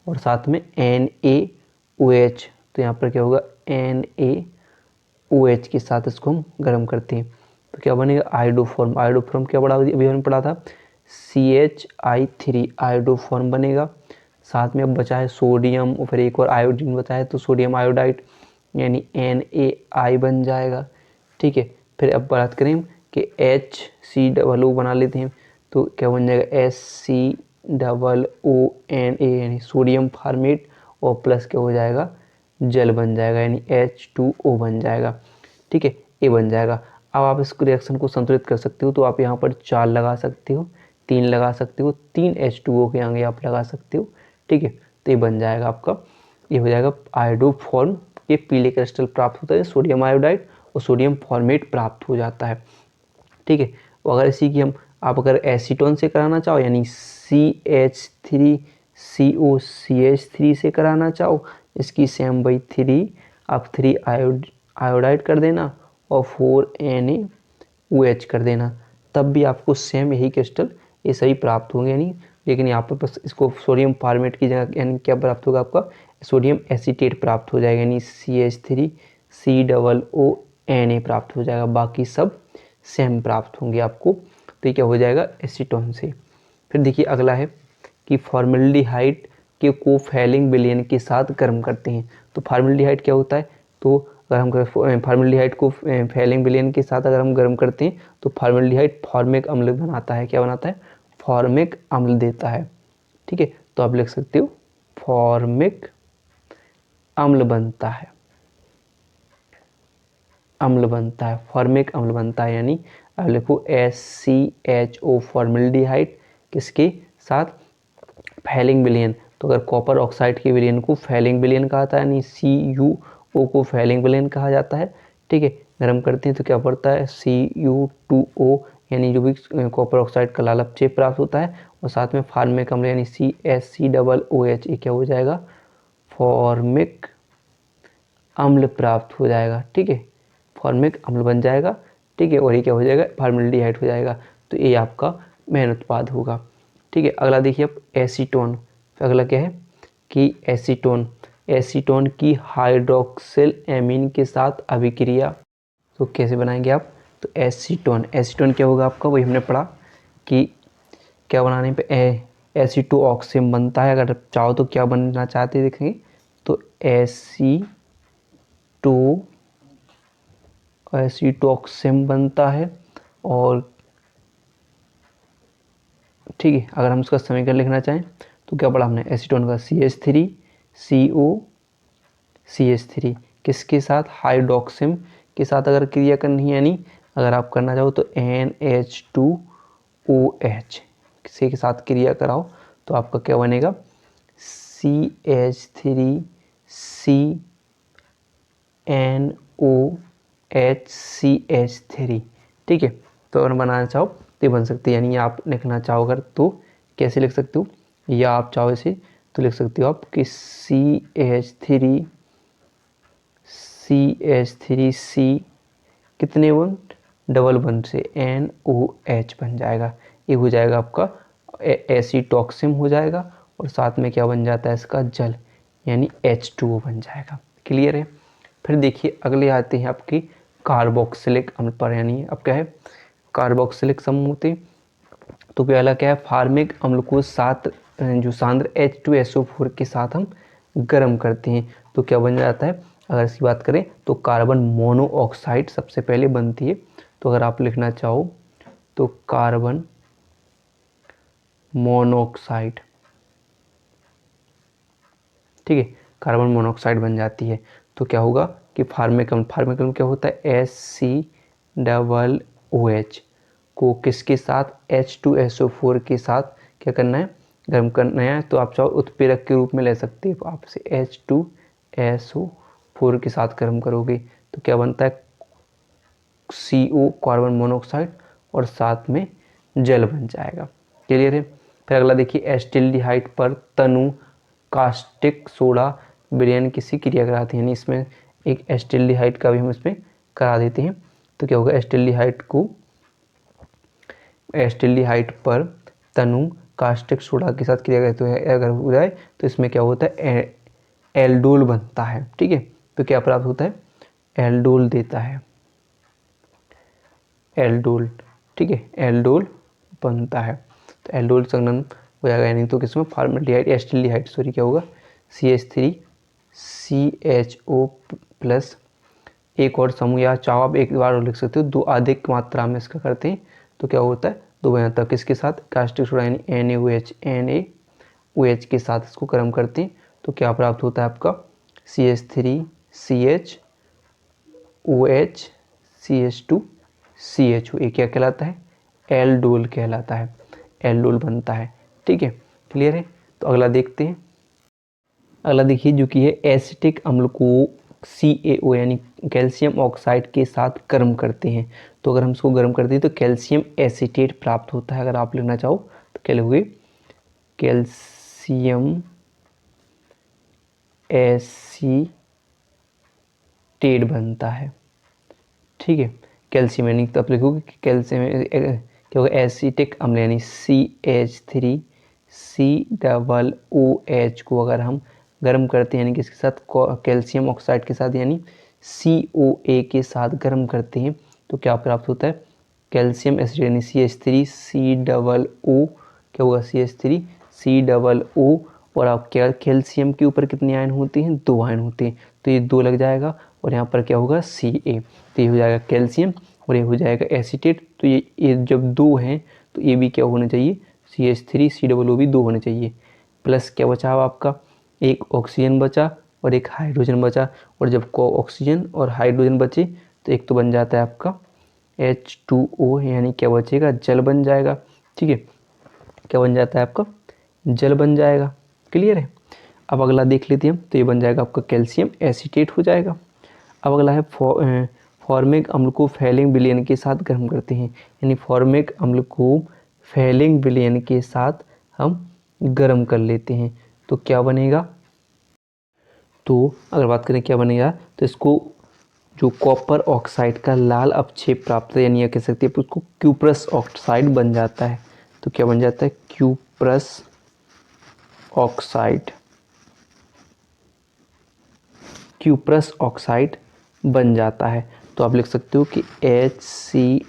S1: और साथ में NaOH, तो यहाँ पर क्या होगा NaOH के साथ इसको हम गर्म करते हैं तो क्या बनेगा आयोडोफॉर्म। आयोडोफॉर्म क्या पढ़ा अभी हमने पढ़ा था CHI3 आयोडोफॉर्म बनेगा। साथ में अब बचा है सोडियम और फिर एक और आयोडीन बचा है तो सोडियम आयोडाइड यानी NaI बन जाएगा। ठीक है, फिर अब बात करें कि HCOO बना लेते हैं तो क्या बन जाएगा SCOONA यानी सोडियम फॉर्मेट और प्लस क्या हो जाएगा जल बन जाएगा यानी H2O बन जाएगा। ठीक है, ए बन जाएगा। अब आप इस रिएक्शन को संतुलित कर सकते हो तो आप यहाँ पर 4 लगा सकते हो, 3 लगा सकते हो, 3 H2O के आगे आप लगा सकते हो। ठीक है, तो ये बन जाएगा आपका, ये हो जाएगा आयोडोफॉर्म। ये पीले क्रिस्टल प्राप्त होता है, सोडियम आयोडाइड और सोडियम फॉर्मेट प्राप्त हो जाता है। ठीक है, तो अगर इसी की आप अगर एसीटोन से कराना चाहो यानी CH3COCH3 से कराना चाहो, इसकी सेम बाई 3 आप 3 आयोडाइड कर देना और 4 NaOH कर देना, तब भी आपको सेम यही क्रिस्टल ये सही प्राप्त होंगे यानी। लेकिन यहाँ पर बस इसको सोडियम फॉर्मेट की जगह यानी क्या प्राप्त होगा, आपका सोडियम एसीटेट प्राप्त हो जाएगा यानी CH3COO Na प्राप्त हो जाएगा, बाकी सब सेम प्राप्त होंगे आपको। तो ये क्या हो जाएगा, एसीटोन से। फिर देखिए अगला है कि फॉर्मल्डिहाइड के को फैलिंग विलयन के साथ गर्म करते हैं। तो फॉर्मल्डिहाइड क्या होता है, तो अगर हम फॉर्मल्डिहाइड को फैलिंग विलयन के साथ अगर हम गर्म करते हैं तो फॉर्मल्डिहाइड फॉर्मिक अम्ल बनाता है। क्या बनाता है, फॉर्मिक अम्ल देता है। ठीक है, तो आप लिख सकते हो फॉर्मिक अम्ल बनता है, अम्ल बनता है, फॉर्मिक अम्ल बनता है यानी अब लिखो SCHO फॉर्मल्डिहाइड किसके साथ, फैलिंग विलयन। तो अगर कॉपर ऑक्साइड के विलयन को फैलिंग विलयन कहा जाता है यानी CuO को फैलिंग विलयन कहा जाता है। ठीक है, गर्म करते हैं तो क्या पड़ता है, Cu2O यानी जो भी कॉपर ऑक्साइड का लालपचेप प्राप्त होता है, और साथ में फॉर्मिक अम्ल यानी CH3OH, ये क्या हो जाएगा, फॉर्मिक अम्ल प्राप्त हो जाएगा। ठीक है, फॉर्मिक अम्ल बन जाएगा। ठीक है, और ये क्या हो जाएगा, फॉर्मल्डिहाइड हो जाएगा। तो ये आपका मेन उत्पाद होगा। ठीक है, अगला देखिए अब एसीटोन। अगला क्या है कि एसीटोन, एसीटोन की हाइड्रोक्सिल एमीन के साथ अभिक्रिया, तो कैसे बनाएंगे आप, तो एसीटोन, एसीटोन क्या होगा आपका, वही हमने पढ़ा कि क्या बनाने पे एसीटोऑक्सिम बनता है। अगर चाहो तो क्या बनना चाहते हैं देखेंगे, तो एसीटोऑक्सिम बनता है। और ठीक है, अगर हम उसका समीकरण लिखना चाहें तो क्या पढ़ा हमने, एसीटोन का CH3COCH3 किसके साथ, हाइड्रोक्सिम के साथ अगर क्रिया करनी है, यानी अगर आप करना चाहो तो NH2OH किसी के साथ क्रिया कराओ तो आपका क्या बनेगा, CH3CNOHCH3। ठीक है, तो अगर बनाना चाहो तो बन सकती है, यानी आप लिखना चाहो अगर तो कैसे लिख सकते हो, या आप चाहो इसे तो लिख सकते हो आप कि CH3C कितने वन, डबल वन से NOH बन जाएगा। ये हो जाएगा आपका एसीटोक्सिम हो जाएगा, और साथ में क्या बन जाता है इसका, जल यानी H2O बन जाएगा। क्लियर है। फिर देखिए अगले आते हैं आपकी कार्बोक्सिलिक अम्ल पर, यानी अब क्या है, कार्बोक्सिलिक समूह होते। तो पहला क्या है, फार्मिक अम्ल को साथ जो सांद्र H2SO4 के साथ हम गर्म करते हैं तो क्या बन जाता है, अगर इसकी बात करें तो कार्बन मोनोऑक्साइड सबसे पहले बनती है। तो अगर आप लिखना चाहो तो कार्बन मोनोऑक्साइड, ठीक है, कार्बन मोनोऑक्साइड बन जाती है। तो क्या होगा कि फार्मिक अम्ल क्या होता है, HCOOH को किसके साथ, H2SO4 के साथ क्या करना है, गर्म करना है। तो आप चाहो उत्प्रेरक के रूप में ले सकते हो, आप इसे H2SO4 के साथ गर्म करोगे तो क्या बनता है, CO कार्बन मोनोऑक्साइड, और साथ में जल बन जाएगा। क्लियर है। फिर अगला देखिए एसिटिल्डिहाइड पर तनु कास्टिक सोडा विलयन किसी क्रिया कराते हैं, यानी इसमें एक एसिटिल्डिहाइड का भी हम इसमें करा देते हैं। तो क्या होगा, एसिटिल्डिहाइड पर तनु कास्टिक सोडा के साथ क्रिया करते हैं अगर हो जाए तो इसमें क्या होता है, एल्डोल बनता है। ठीक है, तो क्या प्राप्त होता है, एल्डोल देता है, एल्डोल। ठीक है, एल्डोल बनता है। तो एल्डोल संघनन हो जाएगा, यानी तो किसमें, फॉर्मल्डिहाइड एसिटिल्डिहाइड सॉरी क्या होगा, CH3CHO प्लस एक और समूह, या चाहो आप एक बार और लिख सकते हो, दो अधिक मात्रा में इसका करते हैं तो क्या होता है, दो बन जाता है। किसके साथ, कास्टिक सोडा यानी NaOH के साथ इसको गर्म करते हैं तो क्या प्राप्त होता है आपका, CH3CHOH CH2CHO, ये क्या कहलाता है, एल्डोल कहलाता है। एल्डोल बनता है। ठीक है, क्लियर है। तो अगला देखते हैं। अगला देखिए जो कि है एसिटिक अम्ल को CaO यानी कैल्शियम ऑक्साइड के साथ गर्म करते हैं। तो अगर हम इसको गर्म करते हैं तो कैल्शियम एसीटेट प्राप्त होता है। अगर आप लिखना चाहो तो क्या लिखोगे, कैल्शियम एसीटेट बनता है। ठीक है, कैल्शियम यानी तब लिखोगे कि कैल्शियम क्या होगा, एसिटिक अम्ल यानी CH3COOH को अगर हम गर्म करते हैं यानी कि इसके साथ कैल्शियम ऑक्साइड के साथ यानी COA के साथ गर्म करते हैं तो क्या प्राप्त होता है, कैल्शियम एसिड यानी CH3COO क्या होगा, CH3COO। और आप क्या, कैल्शियम के ऊपर कितने आयन होते हैं, 2 आयन होते हैं, तो ये 2 लग जाएगा और यहाँ पर क्या होगा Ca। तो ये हो जाएगा कैल्शियम और ये हो जाएगा एसीटेट। तो ये जब 2 हैं तो ये भी क्या होना चाहिए, CH3COO भी 2 होने चाहिए। प्लस क्या बचा अब आपका, एक ऑक्सीजन बचा और एक हाइड्रोजन बचा। और जब को ऑक्सीजन और हाइड्रोजन बचे तो एक तो बन जाता है आपका H2O यानी क्या बचेगा, जल बन जाएगा। ठीक है, क्या बन जाता है आपका, जल बन जाएगा। क्लियर है। अब अगला देख लेते हैं हम, तो ये बन जाएगा आपका कैल्शियम एसीटेट हो जाएगा। अब अगला है फॉर्मिक अम्ल को फैलिंग विलयन के साथ गर्म करते हैं, यानी फॉर्मिक अम्ल को फैलिंग विलयन के साथ हम गर्म कर लेते हैं तो क्या बनेगा। तो अगर बात करें क्या बनेगा, तो इसको जो कॉपर ऑक्साइड का लाल अपक्षेप प्राप्त है, यानी कह सकते हैं उसको क्यूप्रस ऑक्साइड बन जाता है। तो क्या बन जाता है, क्यूप्रस ऑक्साइड, क्यूप्रस ऑक्साइड बन जाता है। तो आप लिख सकते हो कि HCOOH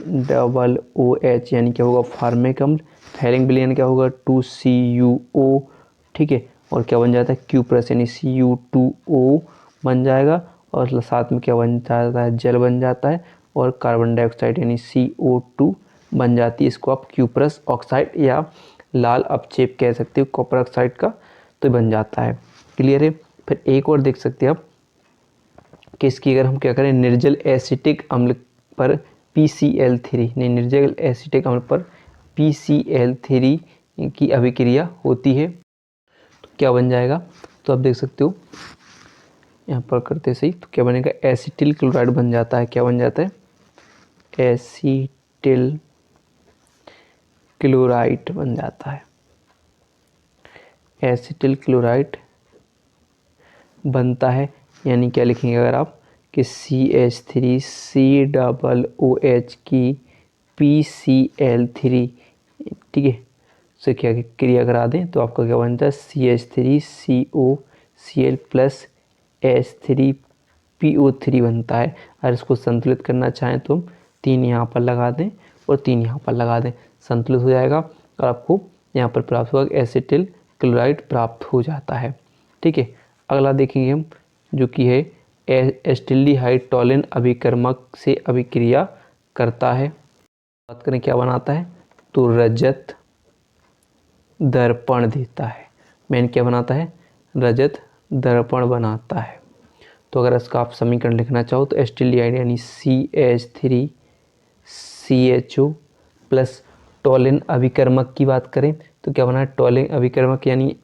S1: यानी क्या होगा, फॉर्मिक अम्ल, फैलिंग विलयन क्या होगा 2CuO। ठीक है, और क्या बन जाता है, क्यूप्रस यानी Cu2O बन जाएगा और साथ में क्या बन जाता है, जल बन जाता है और कार्बन डाइऑक्साइड यानी CO2 बन जाती है। इसको आप क्यूप्रस ऑक्साइड या लाल अपक्षेप कह सकते हो कॉपर ऑक्साइड का, तो बन जाता है। क्लियर है। फिर एक और देख सकते हैं आप कि इसकी अगर हम क्या करें, निर्जल एसिटिक अम्ल पर PCl3 नहीं, निर्जल एसिटिक अम्ल पर PCl3 की अभिक्रिया होती है तो क्या बन जाएगा। तो आप देख सकते हो यहाँ पर करते सही, तो क्या बनेगा, एसिटिल क्लोराइड बन जाता है। क्या बन जाता है, एसिटिल क्लोराइड बन जाता है। एसिटिल क्लोराइड बनता है यानी क्या लिखेंगे अगर आप कि CH3COOH की PCl3, ठीक है, से क्या क्रिया करा दें तो आपका क्या बनता है, CH3COCl प्लस H3PO3 बनता है। अगर इसको संतुलित करना चाहें तो हम 3 यहाँ पर लगा दें और 3 यहाँ पर लगा दें, संतुलित हो जाएगा और आपको यहाँ पर प्राप्त होगा एसिटिल क्लोराइड प्राप्त हो जाता है। ठीक है, अगला देखेंगे हम जो कि है एसिटिल्डिहाइड टॉलिन अभिकर्मक से अभिक्रिया करता है। बात करें क्या बनाता है, तो रजत दर्पण देता है। मेन क्या बनाता है, रजत दर्पण बनाता है। तो अगर इसका आप समीकरण लिखना चाहो तो एसिटिल्डिहाइड यानी CH3CHO प्लस टॉलिन अभिकर्मक की बात करें तो क्या बना है, टॉलिन अभिकर्मक यानी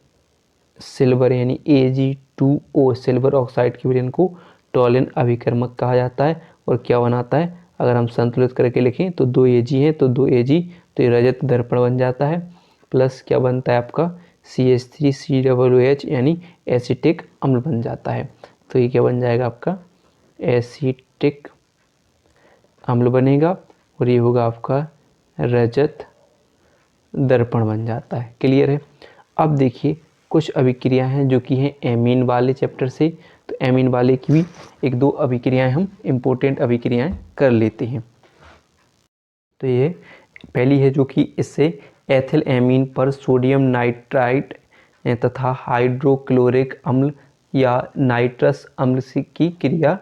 S1: सिल्वर यानी Ag2O, सिल्वर ऑक्साइड की विलयन को टॉलिन अभिकर्मक कहा जाता है। और क्या बनाता है, अगर हम संतुलित करके लिखें तो 2 Ag है तो 2 Ag, तो ये रजत दर्पण बन जाता है। प्लस क्या बनता है आपका CH3COOH यानी एसिटिक अम्ल बन जाता है। तो ये क्या बन जाएगा आपका, एसिटिक अम्ल बनेगा और ये होगा आपका रजत दर्पण बन जाता है। क्लियर है। अब देखिए कुछ अभिक्रिया हैं जो कि हैं एमीन वाले चैप्टर से, तो एमीन वाले की भी 1-2 अभिक्रियाएं हम इम्पोर्टेंट अभिक्रियाएं कर लेते हैं। तो ये पहली है जो कि इससे एथिल एमीन पर सोडियम नाइट्राइट तथा हाइड्रोक्लोरिक अम्ल या नाइट्रस अम्ल की क्रिया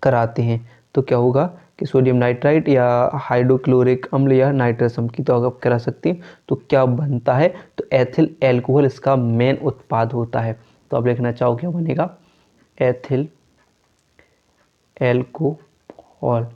S1: कराते हैं। तो क्या होगा कि सोडियम नाइट्राइट या हाइड्रोक्लोरिक अम्ल या नाइट्रस अम्ल की तो आप करा सकते हैं। तो क्या बनता है, तो एथिल एल्कोहल इसका मेन उत्पाद होता है। तो आप लिखना चाहो क्या बनेगा, एथिल एल्कोहल,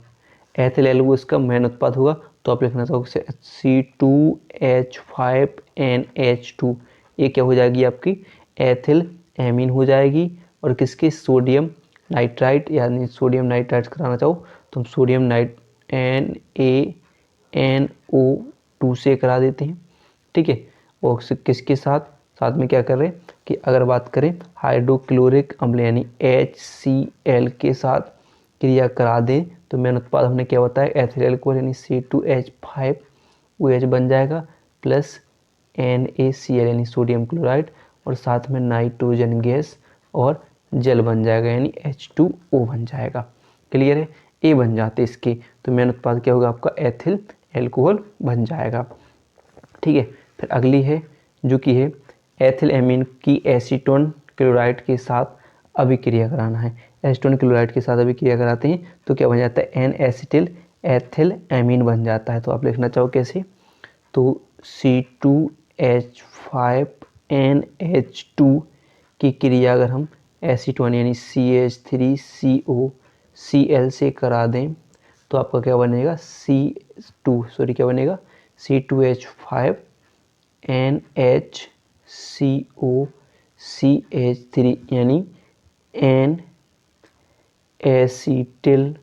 S1: एथिल एल्कोहल इसका मेन उत्पाद होगा तो आप लिखना चाहोगे C2H5NH2, ये क्या हो जाएगी आपकी एथिल एमीन हो जाएगी। और किसके, सोडियम नाइट्राइट, यानी सोडियम नाइट्राइट कराना चाहो तो हम सोडियम नाइट NaNO2 से करा देते हैं, ठीक है। और किसके साथ साथ में क्या कर रहे हैं कि अगर बात करें हाइड्रोक्लोरिक अम्ल यानी HCl के साथ क्रिया करा दें तो मेन उत्पाद हमने क्या बताया, एथिल एल्कोहल यानी C2H5OH बन जाएगा प्लस NaCl यानी सोडियम क्लोराइड, और साथ में नाइट्रोजन गैस और जल बन जाएगा यानी H2O बन जाएगा। क्लियर है, ए बन जाते इसके, तो मेन उत्पाद क्या होगा आपका एथिल एल्कोहल बन जाएगा, ठीक है। फिर अगली है जो कि है एथिल एमीन की एसीटोन क्लोराइड के साथ अभिक्रिया कराना है। एसीटोन क्लोराइड के साथ अभिक्रिया कराते हैं तो क्या बन जाता है, एन एसिटिल एथिल एमीन बन जाता है। तो आप लिखना चाहो कैसे, तो C2H5NH2 की क्रिया अगर हम एसीटोन यानी CH3COCl से करा दें तो आपका क्या बनेगा, क्या बनेगा C2H5NHCOCH3 यानी एन एसिटिल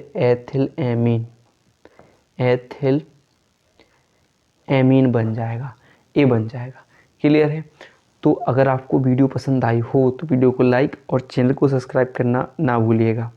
S1: एथिल एमीन बन जाएगा, ए बन जाएगा। क्लियर है। तो अगर आपको वीडियो पसंद आई हो तो वीडियो को लाइक और चैनल को सब्सक्राइब करना ना भूलिएगा।